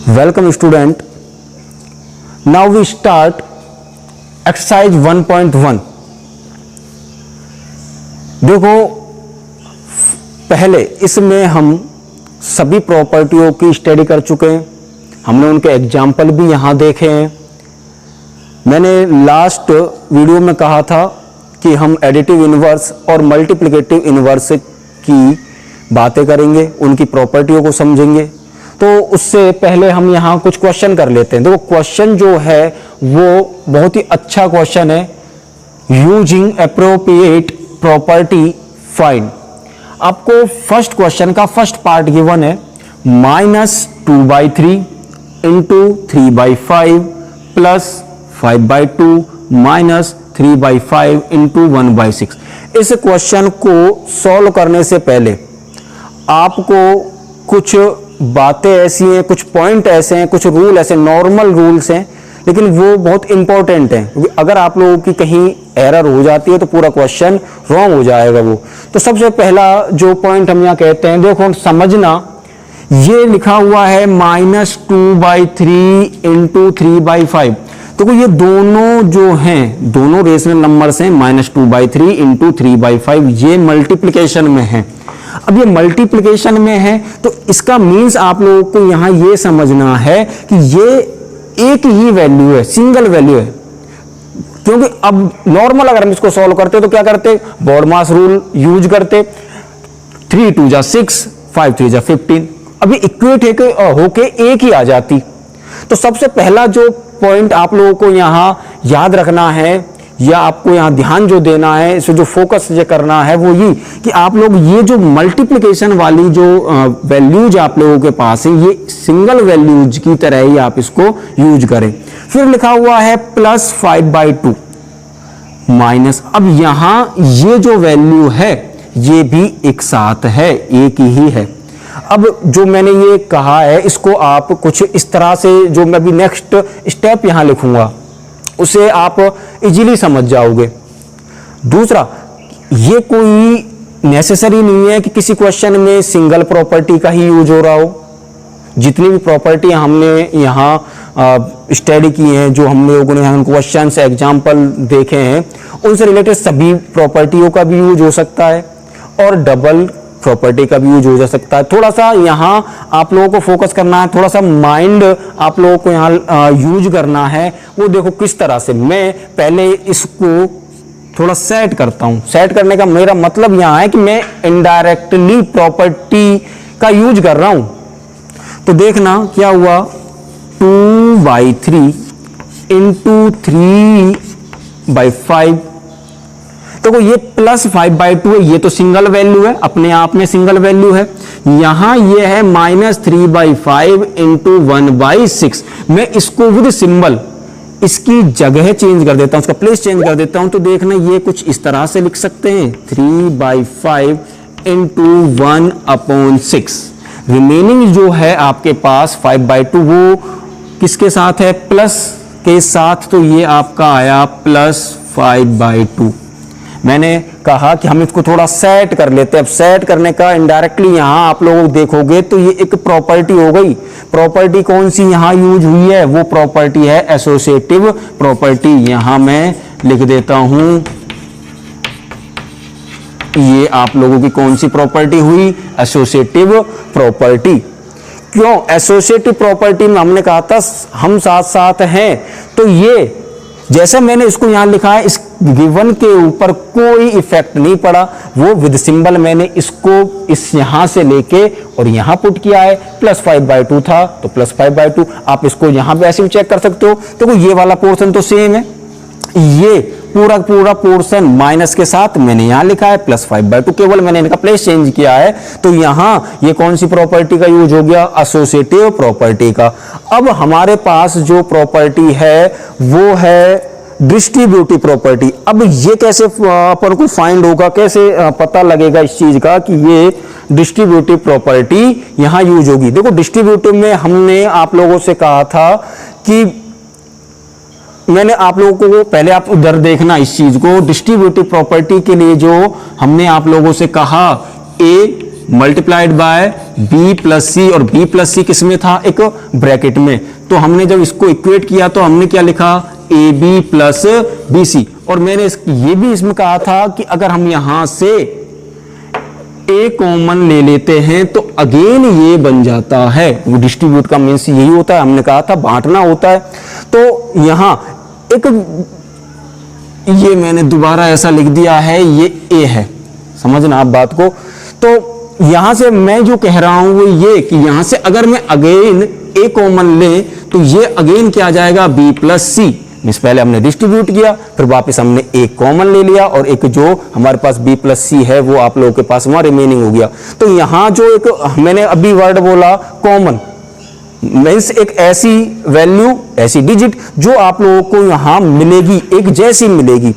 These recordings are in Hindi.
Welcome student. Now we start exercise 1.1. देखो पहले इसमें हम सभी प्रॉपर्टियों की स्टडी कर चुके हैं, हमने उनके एग्जाम्पल भी यहाँ देखे हैं। मैंने लास्ट वीडियो में कहा था कि हम एडिटिव इन्वर्स और मल्टीप्लिकेटिव इन्वर्स की बातें करेंगे, उनकी प्रॉपर्टियों को समझेंगे। तो उससे पहले हम यहाँ कुछ क्वेश्चन कर लेते हैं। देखो क्वेश्चन जो है वो बहुत ही अच्छा क्वेश्चन है। Using appropriate property find. आपको फर्स्ट क्वेश्चन का फर्स्ट पार्ट गिवन है -2/3 इंटू 3/5 प्लस 5/2 माइनस 3/5 इंटू 1/6। इस क्वेश्चन को सॉल्व करने से पहले आपको कुछ बातें ऐसी हैं, कुछ पॉइंट ऐसे हैं, कुछ रूल ऐसे नॉर्मल रूल्स हैं, लेकिन वो बहुत इंपॉर्टेंट हैं, क्योंकि अगर आप लोगों की कहीं एरर हो जाती है तो पूरा क्वेश्चन रॉन्ग हो जाएगा वो। तो सबसे पहला जो पॉइंट हम यहाँ कहते हैं, देखो समझना, ये लिखा हुआ है -2/3 इंटू 3/5। तो ये दोनों जो हैं, दोनों रेशनल नंबर्स हैं, -2/3 इंटू 3/5, ये मल्टीप्लिकेशन में है। अब ये मल्टीप्लिकेशन में है तो इसका मीन्स आप लोगों को यहां ये समझना है कि ये एक ही वैल्यू है, सिंगल वैल्यू है। क्योंकि अब नॉर्मल अगर हम इसको सॉल्व करते तो क्या करते, बॉडमास रूल यूज करते, 3 2 जा 6, 5 3 जा 15। अभी इक्वेट होके एक ही आ जाती। तो सबसे पहला जो पॉइंट आप लोगों को यहां याद रखना है या आपको यहां ध्यान जो देना है, इसे जो फोकस ये करना है वो ये कि आप लोग ये जो मल्टीप्लिकेशन वाली जो वैल्यूज आप लोगों के पास है, ये सिंगल वैल्यूज की तरह ही आप इसको यूज करें। फिर लिखा हुआ है +5/2 माइनस, अब यहां ये जो वैल्यू है ये भी एक साथ है, एक ही है। अब जो मैंने ये कहा है इसको आप कुछ इस तरह से, जो मैं भी नेक्स्ट स्टेप यहां लिखूंगा उसे आप इजीली समझ जाओगे। दूसरा, ये कोई नेसेसरी नहीं है कि किसी क्वेश्चन में सिंगल प्रॉपर्टी का ही यूज हो रहा हो। जितनी भी प्रॉपर्टी हमने यहाँ स्टडी की हैं, जो हम लोगों ने क्वेश्चन से एग्जाम्पल देखे हैं, उनसे रिलेटेड सभी प्रॉपर्टियों का भी यूज हो सकता है और डबल प्रॉपर्टी का भी यूज हो जा सकता है। थोड़ा सा यहाँ आप लोगों को फोकस करना है, थोड़ा सा माइंड आप लोगों को यहाँ यूज करना है। वो देखो किस तरह से, मैं पहले इसको थोड़ा सेट करता हूँ। सेट करने का मेरा मतलब यहाँ है कि मैं इनडायरेक्टली प्रॉपर्टी का यूज कर रहा हूँ। तो देखना क्या हुआ, 2/3 इंटू 3/5। तो ये +5/2 है, ये तो सिंगल वैल्यू है, अपने आप में सिंगल वैल्यू है। यहां ये है -3/5 इंटू 1/6। मैं इसको विद सिंबल इसकी जगह चेंज कर देता हूं, उसका प्लेस चेंज कर देता हूं। तो देखना ये कुछ इस तरह से लिख सकते हैं, 3/5 इंटू 1/6। रिमेनिंग जो है आपके पास 5/2 वो किसके साथ है, प्लस के साथ। तो ये आपका आया +5/2। मैंने कहा कि हम इसको थोड़ा सेट कर लेते हैं। अब सेट करने का इनडायरेक्टली यहां आप लोग देखोगे तो ये एक प्रॉपर्टी हो गई। प्रॉपर्टी कौन सी यहां यूज हुई है, वो प्रॉपर्टी है एसोसिएटिव प्रॉपर्टी। यहां मैं लिख देता हूं, ये आप लोगों की कौन सी प्रॉपर्टी हुई, एसोसिएटिव प्रॉपर्टी। क्यों एसोसिएटिव प्रॉपर्टी में हमने कहा था हम साथ साथ हैं, तो ये जैसे मैंने इसको यहां लिखा है, इस गिवन के ऊपर कोई इफेक्ट नहीं पड़ा। वो विद सिंबल मैंने इसको इस यहां से लेके और यहां पुट किया है। +5/2 था तो +5/2। आप इसको यहां पे ऐसे भी चेक कर सकते हो। तो ये वाला पोर्शन तो सेम है, ये पूरा पोर्शन माइनस के साथ मैंने यहां लिखा है +5/2, केवल मैंने इनका प्लेस चेंज किया है। तो यहां ये कौन सी प्रॉपर्टी का यूज हो गया, एसोसिएटिव प्रॉपर्टी का। अब हमारे पास जो प्रॉपर्टी है वो है डिस्ट्रीब्यूटिव प्रॉपर्टी। अब ये कैसे अपन को फाइंड होगा, कैसे पता लगेगा इस चीज का कि ये डिस्ट्रीब्यूटिव प्रॉपर्टी यहां यूज होगी। देखो डिस्ट्रीब्यूटिव में हमने आप लोगों से कहा था कि मैंने आप लोगों को पहले आप उधर देखना इस चीज को। डिस्ट्रीब्यूटिव प्रॉपर्टी के लिए जो हमने आप लोगों से कहा, ए मल्टीप्लाइड बाय बी प्लस सी, और बी प्लस सी किस में था, एक ब्रैकेट में। तो हमने जब इसको इक्वेट किया तो हमने क्या लिखा, A B plus B C. और मैंने ये भी इसमें कहा था कि अगर हम यहां से ए कॉमन ले लेते हैं तो अगेन ये बन जाता है, वो डिस्ट्रीब्यूट का मीन्स यही होता है, हमने कहा था बांटना होता है। तो यहां एक, ये मैंने दोबारा ऐसा लिख दिया है, ये ए है, समझना आप बात को। तो यहां से मैं जो कह रहा हूं वो ये कि यहां से अगर मैं अगेन ए कॉमन ले तो ये अगेन क्या आ जाएगा, बी प्लस सी। मीन्स पहले हमने डिस्ट्रीब्यूट किया, फिर वापस हमने ए कॉमन ले लिया, और एक जो हमारे पास बी प्लस सी है वो आप लोगों के पास वहां रिमेनिंग हो गया। तो यहां जो एक मैंने अभी वर्ड बोला कॉमन, मीन्स एक ऐसी वैल्यू, ऐसी डिजिट जो आप लोगों को यहां मिलेगी, एक जैसी मिलेगी।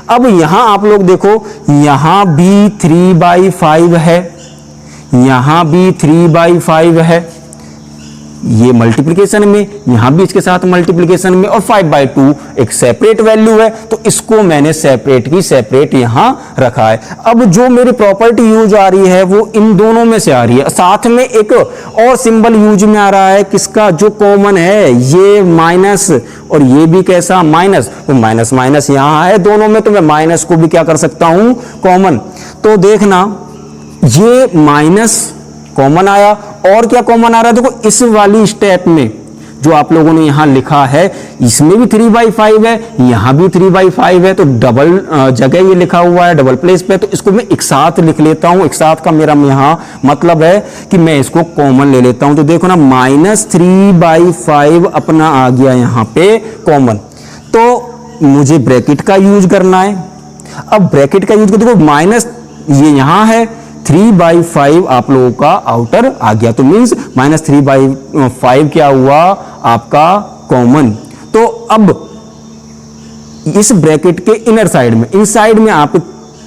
अब यहां आप लोग देखो, यहां भी 3/5 है, यहां भी 3/5 है, ये मल्टीप्लिकेशन में, यहां भी इसके साथ मल्टीप्लिकेशन में, और 5/2 एक सेपरेट वैल्यू है, तो इसको मैंने सेपरेट की सेपरेट यहां रखा है। अब जो मेरी प्रॉपर्टी यूज आ रही है वो इन दोनों में से आ रही है, साथ में एक और सिंबल यूज में आ रहा है, किसका, जो कॉमन है, ये माइनस, और ये भी कैसा, माइनस। तो माइनस माइनस यहां है दोनों में, तो मैं माइनस को भी क्या कर सकता हूं, कॉमन। तो देखना ये माइनस कॉमन आया, और क्या कॉमन आ रहा है, देखो इस वाली स्टेप में जो आप लोगों ने यहां लिखा है, इसमें भी 3/5 है, यहां भी 3/5 है, तो डबल जगह ये लिखा हुआ है, डबल प्लेस पे, तो इसको मैं एक साथ लिख लेता हूं। एक साथ का मेरा यहां मतलब है कि मैं इसको कॉमन ले लेता हूं। तो देखो ना, -3/5 अपना आ गया यहां पे कॉमन। तो मुझे ब्रैकेट का यूज करना है। अब ब्रैकेट का यूज कर, देखो माइनस ये यहां है, 3/5 आप लोगों का आउटर आ गया, तो मींस -3/5 क्या हुआ आपका कॉमन। तो अब इस ब्रैकेट के इनर साइड में, इनसाइड में आप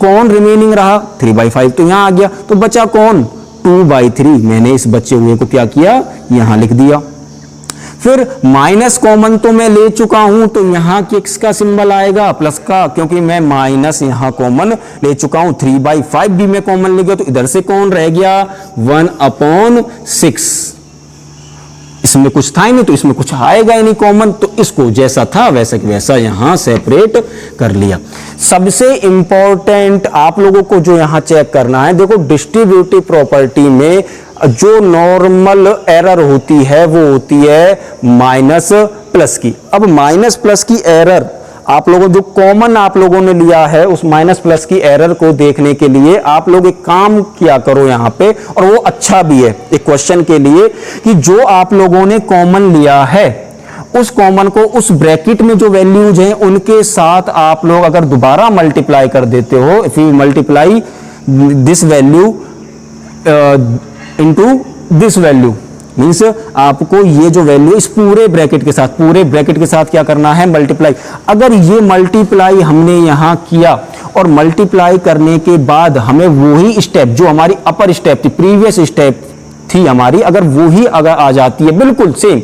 कौन रिमेनिंग रहा, 3/5 तो यहां आ गया, तो बचा कौन, 2/3। मैंने इस बचे हुए को क्या किया, यहां लिख दिया। फिर माइनस कॉमन तो मैं ले चुका हूं, तो यहां किसका सिंबल आएगा, प्लस का, क्योंकि मैं माइनस यहां कॉमन ले चुका हूं। 3/5 भी मैं कॉमन ले गया, तो इधर से कौन रह गया, 1/6। इसमें कुछ था ही नहीं, तो इसमें कुछ आएगा ही नहीं कॉमन, तो इसको जैसा था वैसा कि वैसा यहां सेपरेट कर लिया। सबसे इंपॉर्टेंट आप लोगों को जो यहां चेक करना है, देखो डिस्ट्रीब्यूटिव प्रॉपर्टी में जो नॉर्मल एरर होती है वो होती है माइनस प्लस की। अब माइनस प्लस की एरर आप लोगों, जो कॉमन आप लोगों ने लिया है, उस माइनस प्लस की एरर को देखने के लिए आप लोग एक काम किया करो यहां पे, और वो अच्छा भी है एक क्वेश्चन के लिए, कि जो आप लोगों ने कॉमन लिया है उस कॉमन को उस ब्रैकेट में जो वैल्यूज हैं उनके साथ आप लोग अगर दोबारा मल्टीप्लाई कर देते हो, if you multiply this value into this value, means आपको ये जो वैल्यू इस पूरे ब्रैकेट के साथ क्या करना है, मल्टीप्लाई। अगर ये मल्टीप्लाई हमने यहां किया और मल्टीप्लाई करने के बाद हमें वही स्टेप जो हमारी अपर स्टेप थी, प्रीवियस स्टेप थी हमारी, अगर वही अगर आ जाती है बिल्कुल सेम,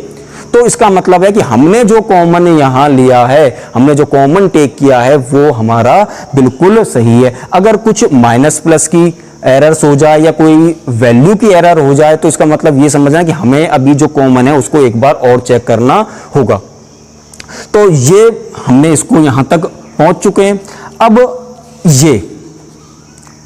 तो इसका मतलब है कि हमने जो कॉमन यहां लिया है, हमने जो कॉमन टेक किया है वो हमारा बिल्कुल सही है। अगर कुछ माइनस प्लस की एरर्स हो जाए या कोई वैल्यू की एरर हो जाए, तो इसका मतलब ये समझना कि हमें अभी जो कॉमन है उसको एक बार और चेक करना होगा। तो ये हमने इसको यहां तक पहुंच चुके हैं। अब ये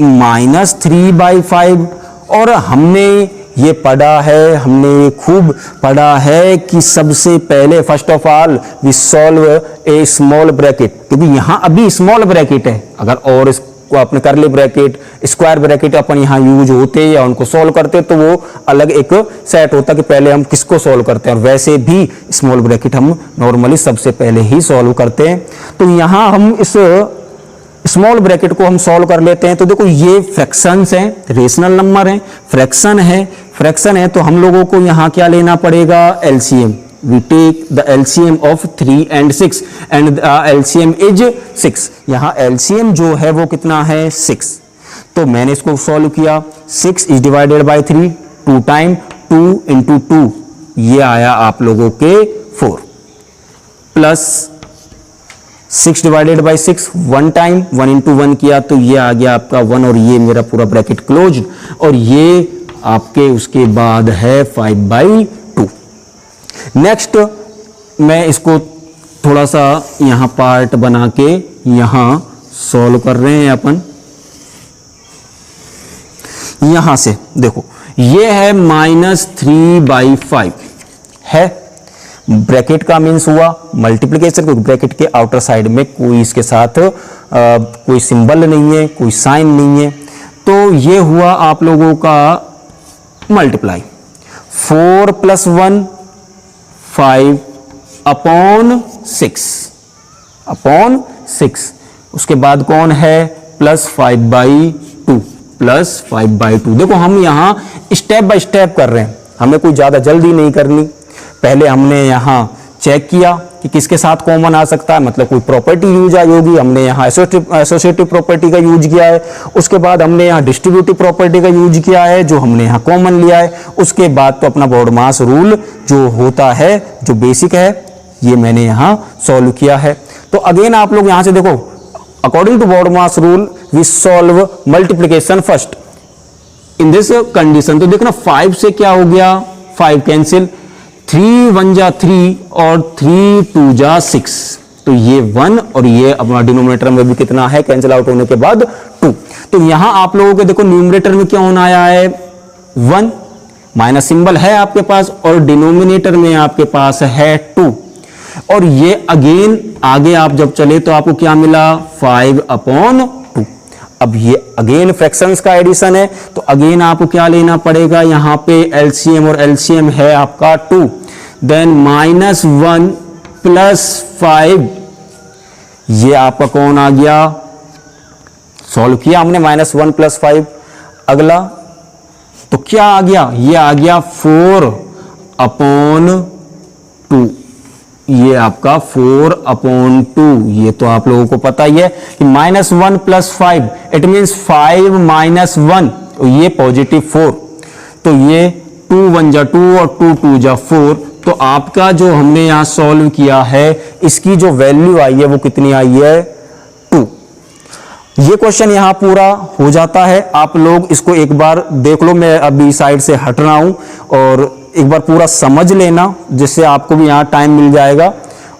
-3/5, और हमने ये पढ़ा है, हमने खूब पढ़ा है कि सबसे पहले first of all we solve a small bracket, क्योंकि यहां अभी स्मॉल ब्रैकेट है। अगर और इसको अपने करली ब्रैकेट, स्क्वायर ब्रैकेट अपन यहां यूज होते या उनको सॉल्व करते तो वो अलग एक सेट होता कि पहले हम किसको सॉल्व करते हैं, और वैसे भी स्मॉल ब्रैकेट हम नॉर्मली सबसे पहले ही सॉल्व करते हैं। तो यहां हम इस स्मॉल ब्रैकेट को हम सॉल्व कर लेते हैं। तो देखो ये फ्रैक्शंस हैं, रेशनल नंबर हैं, फ्रैक्शन है, तो हम लोगों को यहां क्या लेना पड़ेगा, LCM. We take the LCM of 3 and 6 and LCM is 6। यहां एलसीएम जो है वो कितना है, 6। तो मैंने इसको सॉल्व किया, 6 is divided by 3, 2 time 2 into 2, ये आया आप लोगों के 4, plus 6 divided by 6 one time, 1 into 1 किया तो ये आ गया आपका 1 और ये मेरा पूरा ब्रैकेट क्लोज, और ये आपके उसके बाद है 5/2। नेक्स्ट मैं इसको थोड़ा सा यहां पार्ट बना के यहां सॉल्व कर रहे हैं अपन। यहां से देखो ये है -3/5 है, ब्रैकेट का मीन्स हुआ मल्टीप्लिकेशन, क्योंकि ब्रैकेट के आउटर साइड में कोई इसके साथ कोई सिंबल नहीं है, कोई साइन नहीं है, तो ये हुआ आप लोगों का मल्टीप्लाई। 4 + 1 5 अपॉन 6 उसके बाद कौन है +5/2 +5/2। देखो हम यहां स्टेप बाय स्टेप कर रहे हैं, हमें कोई ज्यादा जल्दी नहीं करनी। पहले हमने यहां चेक किया कि किसके साथ कॉमन आ सकता है, मतलब कोई प्रॉपर्टी यूज आई होगी, हमने यहाँ एसोसिएटिव प्रॉपर्टी का यूज किया है। उसके बाद हमने यहाँ डिस्ट्रीब्यूटिव प्रॉपर्टी का यूज किया है, जो हमने यहाँ कॉमन लिया है। उसके बाद तो अपना बॉडमास रूल जो होता है, जो बेसिक है, ये मैंने यहाँ सॉल्व किया है। तो अगेन आप लोग यहाँ से देखो, according to BODMAS rule we solve multiplication first in this condition. तो देखना 5 से क्या हो गया, 5 कैंसिल, 3 × 1 = 3 और 3 × 2 = 6, तो ये 1 और ये अपना डिनोमिनेटर में भी कितना है, कैंसिल आउट होने के बाद 2। तो यहां आप लोगों के देखो न्यूमरेटर में क्या होना आया है 1, माइनस सिंबल है आपके पास, और डिनोमिनेटर में आपके पास है 2, और ये अगेन आगे आप जब चले तो आपको क्या मिला 5/2। अब ये अगेन फ्रैक्शंस का एडिशन है, तो अगेन आपको क्या लेना पड़ेगा, यहां पे एलसीएम, और एलसीएम है आपका 2, देन -1 + 5, ये आपका कौन आ गया, सॉल्व किया हमने -1 + 5। अगला तो क्या आ गया, ये आ गया 4/2, ये आपका 4/2। ये तो आप लोगों को पता ही है कि -1 + 5 इट मींस 5 - 1, तो ये +4, तो ये 2 × 1 = 2 और 2 × 2 = 4। तो आपका जो हमने यहां सॉल्व किया है, इसकी जो वैल्यू आई है वो कितनी आई है 2। ये क्वेश्चन यहां पूरा हो जाता है। आप लोग इसको एक बार देख लो, मैं अभी साइड से हट रहा हूं, और एक बार पूरा समझ लेना, जिससे आपको भी यहां टाइम मिल जाएगा,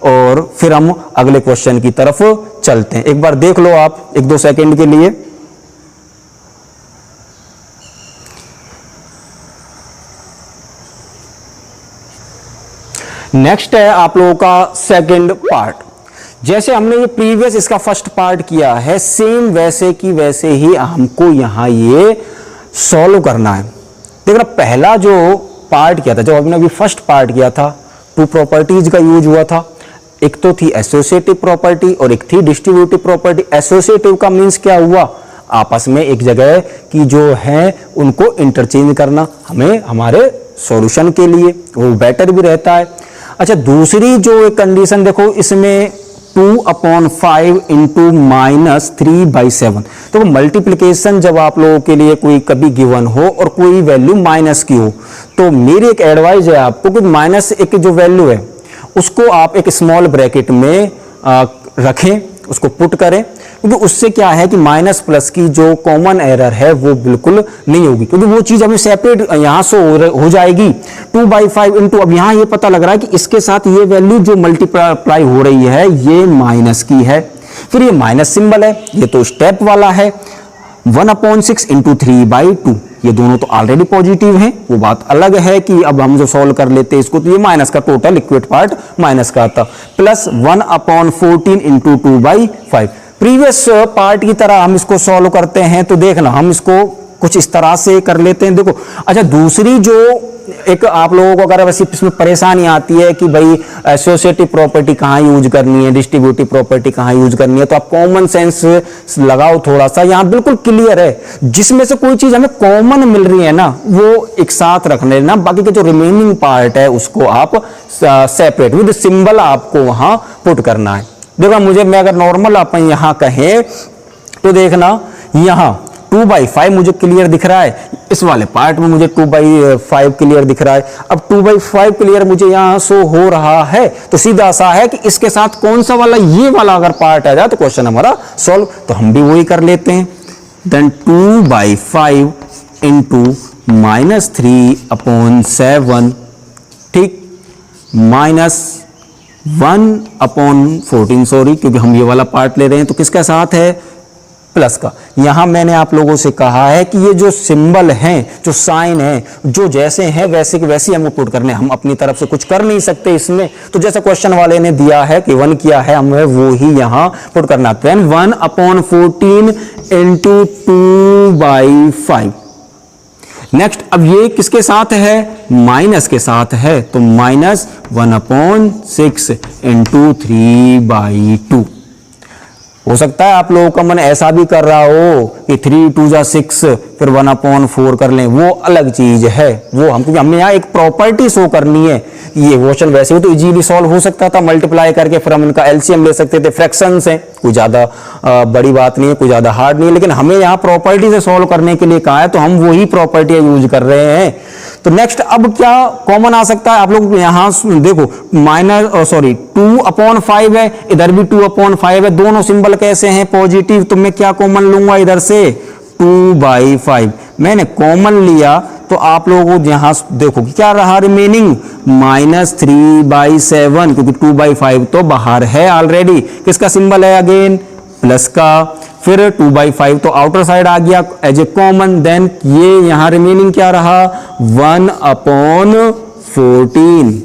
और फिर हम अगले क्वेश्चन की तरफ चलते हैं। एक बार देख लो आप 1-2 सेकंड के लिए। नेक्स्ट है आप लोगों का सेकंड पार्ट। जैसे हमने ये प्रीवियस इसका फर्स्ट पार्ट किया है, सेम वैसे की वैसे ही हमको यहां ये सॉल्व करना है। देखना पहला जो पार्ट किया था, जब हमने अभी फर्स्ट पार्ट किया था, 2 प्रॉपर्टीज का यूज हुआ था। एक तो थी एसोसिएटिव प्रॉपर्टी और एक थी डिस्ट्रीब्यूटिव प्रॉपर्टी। एसोसिएटिव का मीन्स क्या हुआ, आपस में एक जगह की जो है उनको इंटरचेंज करना, हमें हमारे सॉल्यूशन के लिए वो बेटर भी रहता है। अच्छा, दूसरी जो एक कंडीशन देखो, इसमें 2/5 इंटू -3/7। तो मल्टीप्लिकेशन जब आप लोगों के लिए कोई कभी गिवन हो और कोई वैल्यू माइनस की हो, तो मेरी एक एडवाइस है आपको कि -1 जो वैल्यू है उसको आप एक स्मॉल ब्रैकेट में रखें, उसको पुट करें, क्योंकि उससे क्या है कि माइनस प्लस की जो कॉमन एरर है वो बिल्कुल नहीं होगी, क्योंकि वो चीज हमें सेपरेट यहां से हो जाएगी। 2/5 इंटू, अब यहां ये पता लग रहा है कि इसके साथ ये वैल्यू जो मल्टीप्लाई हो रही है ये माइनस की है, फिर ये माइनस सिंबल है, ये तो स्टेप वाला है। 1/6 इंटू 3/2, ये दोनों तो ऑलरेडी पॉजिटिव हैं, वो बात अलग है कि अब हम जो सॉल्व कर लेते हैं इसको, तो ये माइनस का टोटल लिक्विड पार्ट माइनस का आता, प्लस 1/14 इंटू 2/5। प्रीवियस पार्ट की तरह हम इसको सॉल्व करते हैं, तो देखना हम इसको कुछ इस तरह से कर लेते हैं। देखो, अच्छा, दूसरी जो एक आप लोगों को अगर वैसे इसमें परेशानी आती है कि भाई एसोसिएटिव प्रॉपर्टी कहाँ यूज करनी है, डिस्ट्रीब्यूटिव प्रॉपर्टी कहाँ यूज करनी है, तो आप कॉमन सेंस लगाओ थोड़ा सा, यहाँ बिल्कुल क्लियर है। जिसमें से कोई चीज हमें कॉमन मिल रही है ना, वो एक साथ रख लेना, बाकी के जो रिमेनिंग पार्ट है उसको आप सेपरेट विद सिंबल आपको वहां पुट करना है। देखो, मैं अगर नॉर्मल अपन यहां कहें तो देखना, यहां 2/5 मुझे क्लियर दिख रहा है, इस वाले पार्ट में मुझे 2/5 क्लियर दिख रहा है। अब 2/5 क्लियर मुझे यहां शो हो रहा है, तो सीधा सा है कि इसके साथ कौन सा वाला, ये वाला अगर पार्ट आ जाए तो क्वेश्चन हमारा सॉल्व। तो हम भी वही कर लेते हैं। देन 2/5 इंटू -3/7, ठीक, -1/14, सॉरी, क्योंकि हम ये वाला पार्ट ले रहे हैं तो किसका साथ है, प्लस का। यहां मैंने आप लोगों से कहा है कि ये जो सिंबल हैं, जो साइन है, जो जैसे हैं वैसे के वैसे हमको पुट करने, हम अपनी तरफ से कुछ कर नहीं सकते इसमें। तो जैसे क्वेश्चन वाले ने दिया है कि 1 किया है, हमें वो ही यहां पुट करना। Then 1/14 into 2/5। नेक्स्ट, अब ये किसके साथ है, माइनस के साथ है, तो -1/6 इंटू 3/2। हो सकता है आप लोगों का मन ऐसा भी कर रहा हो कि 3 2 जा 6 फिर 1/4 कर लें, वो अलग चीज है। वो हम, क्योंकि हमें यहाँ एक प्रॉपर्टी शो करनी है। ये क्वेश्चन वैसे भी तो इजीली सॉल्व हो सकता था, मल्टीप्लाई करके फिर हम इनका एलसीएम ले सकते थे। फ्रैक्शंस हैं, कोई ज्यादा बड़ी बात नहीं है, कोई ज्यादा हार्ड नहीं है, लेकिन हमें यहाँ प्रॉपर्टी से सॉल्व करने के लिए कहा है, तो हम वही प्रॉपर्टी यूज कर रहे हैं। तो नेक्स्ट, अब क्या कॉमन आ सकता है, आप लोग यहां देखो, 2/5 है, इधर भी 2/5 है, दोनों सिंबल कैसे हैं, पॉजिटिव। तो मैं क्या कॉमन लूंगा इधर से, 2/5 मैंने कॉमन लिया, तो आप लोगों को यहां देखो क्या रहा रिमेनिंग, -3/7, क्योंकि 2/5 तो बाहर है ऑलरेडी। किसका सिंबल है, अगेन प्लस का। फिर 2/5 तो आउटर साइड आ गया एज ए कॉमन। देन ये यहां रिमेनिंग क्या रहा, 1/14।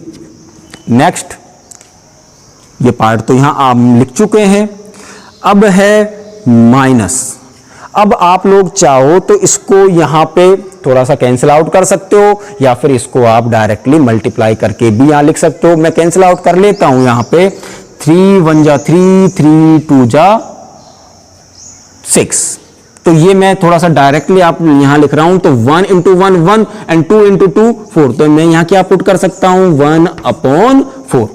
नेक्स्ट, ये पार्ट तो यहां आप लिख चुके हैं। अब है माइनस। अब आप लोग चाहो तो इसको यहां पे थोड़ा सा कैंसिल आउट कर सकते हो, या फिर इसको आप डायरेक्टली मल्टीप्लाई करके भी यहां लिख सकते हो। मैं कैंसिल आउट कर लेता हूं यहां पे, 3 1 जा 3, 3 2 जा 6। तो ये मैं थोड़ा सा डायरेक्टली आप यहां लिख रहा हूं, तो 1 × 1 1 एंड 2 × 2 4। तो मैं यहां क्या पुट कर सकता हूं, 1/4।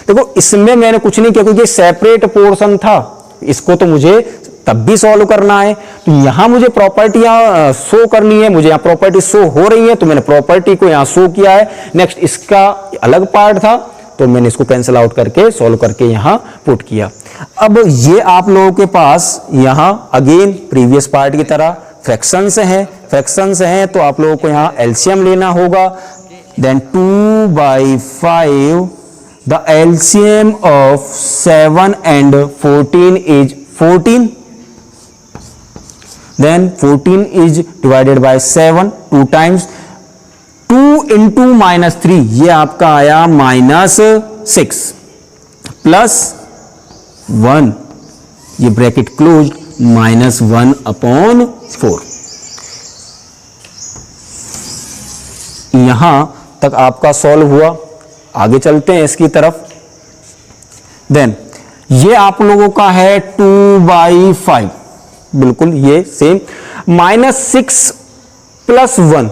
देखो इसमें मैंने कुछ नहीं किया, क्योंकि सेपरेट पोर्शन था, इसको तो मुझे तब भी सॉल्व करना है। तो यहां मुझे प्रॉपर्टियां शो करनी है, मुझे यहां प्रॉपर्टी शो हो रही है, तो मैंने प्रॉपर्टी को यहां शो किया है। नेक्स्ट, इसका अलग पार्ट था, तो मैंने इसको कैंसिल आउट करके सॉल्व करके यहां पुट किया। अब ये आप लोगों के पास यहां अगेन प्रीवियस पार्ट की तरह फ्रैक्शंस हैं, तो आप लोगों को यहां एलसीएम लेना होगा। Then 2/5, the LCM of 7 and 14 is 14. Then 14 is divided by 7 2 times, 2 into -3, ये आपका आया -6 प्लस 1, ये ब्रैकेट क्लोज्ड, -1/4। यहां तक आपका सॉल्व हुआ। आगे चलते हैं इसकी तरफ। देन ये आप लोगों का है 2/5, बिल्कुल ये सेम, -6 + 1।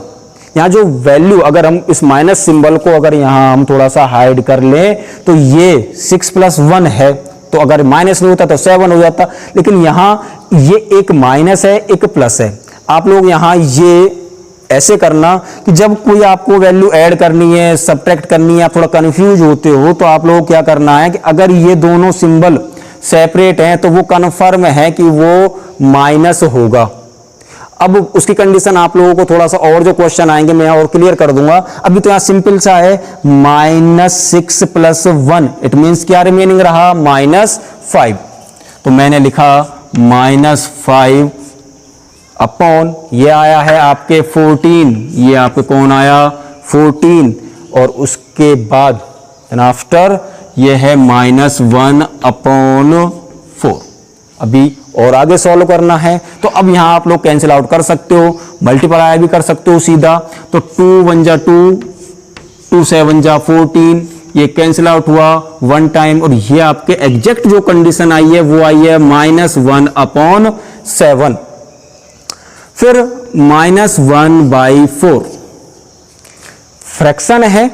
यहां जो वैल्यू, अगर हम इस माइनस सिंबल को अगर यहां हम थोड़ा सा हाइड कर लें, तो ये 6 + 1 है, तो अगर माइनस नहीं होता तो 7 हो जाता। लेकिन यहां ये एक माइनस है, एक प्लस है। आप लोग यहां ये ऐसे करना कि जब कोई आपको वैल्यू ऐड करनी है, सब्ट्रैक्ट करनी है, आप थोड़ा कंफ्यूज होते हो, तो आप लोगों को क्या करना है कि अगर ये दोनों सिंबल सेपरेट हैं तो वो कन्फर्म है कि वो माइनस होगा। अब उसकी कंडीशन आप लोगों को थोड़ा सा और जो क्वेश्चन आएंगे मैं और क्लियर कर दूंगा। अभी तो यहां सिंपल सा है, -6 + 1, इट मींस क्या रिमेनिंग रहा, -5। तो मैंने लिखा -5 अपॉन, ये आया है आपके 14, ये आपके कौन आया 14, और उसके बाद आफ्टर ये है -1/4। अभी और आगे सॉल्व करना है, तो अब यहां आप लोग कैंसिल आउट कर सकते हो, मल्टीप्लाई भी कर सकते हो सीधा। तो 2 1 जा 2, 2 7 जा 14, ये कैंसिल आउट हुआ 1 टाइम, और ये आपके एग्जैक्ट जो कंडीशन आई है वो आई है -1/7। फिर -1/4 फ्रैक्शन है।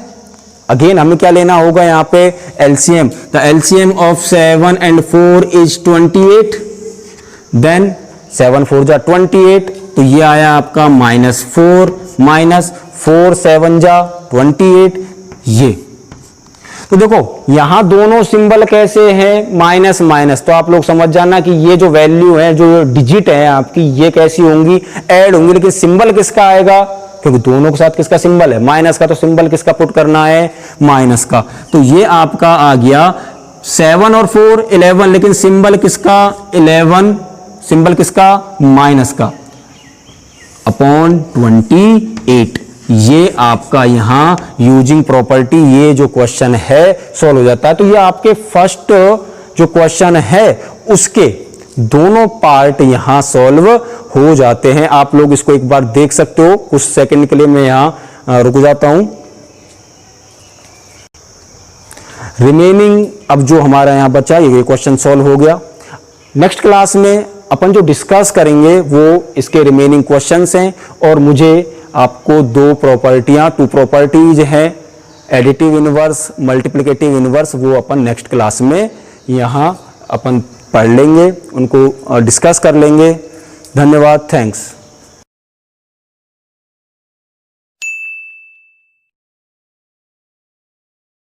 अगेन हमें क्या लेना होगा यहां पे, LCM. The LCM of 7 and 4 is 28। Then 7 4 जा 28, तो ये आया आपका -4 -4 7 जा 28। ये तो देखो यहां दोनों सिंबल कैसे हैं, माइनस माइनस, तो आप लोग समझ जाना कि ये जो वैल्यू है, जो डिजिट है आपकी, ये कैसी होंगी, ऐड होंगी, लेकिन सिंबल किसका आएगा, क्योंकि दोनों के साथ किसका सिंबल है, माइनस का, तो सिंबल किसका पुट करना है, माइनस का। तो ये आपका आ गया 7 और 4 11, लेकिन सिंबल किसका 11, सिंबल किसका माइनस का, अपॉन 28। ये आपका यहां यूजिंग प्रॉपर्टी ये जो क्वेश्चन है सॉल्व हो जाता है। तो ये आपके फर्स्ट जो क्वेश्चन है उसके दोनों पार्ट यहां सॉल्व हो जाते हैं। आप लोग इसको एक बार देख सकते हो, कुछ सेकंड के लिए मैं यहां रुक जाता हूं। रिमेनिंग अब जो हमारा यहां बचा ये क्वेश्चन सॉल्व हो गया। नेक्स्ट क्लास में अपन जो डिस्कस करेंगे वो इसके रिमेनिंग क्वेश्चंस हैं, और मुझे आपको टू प्रॉपर्टीज हैं, एडिटिव इनवर्स, मल्टीप्लिकेटिव इनवर्स, वो अपन नेक्स्ट क्लास में यहां अपन पढ़ लेंगे, उनको डिस्कस कर लेंगे। धन्यवाद, थैंक्स।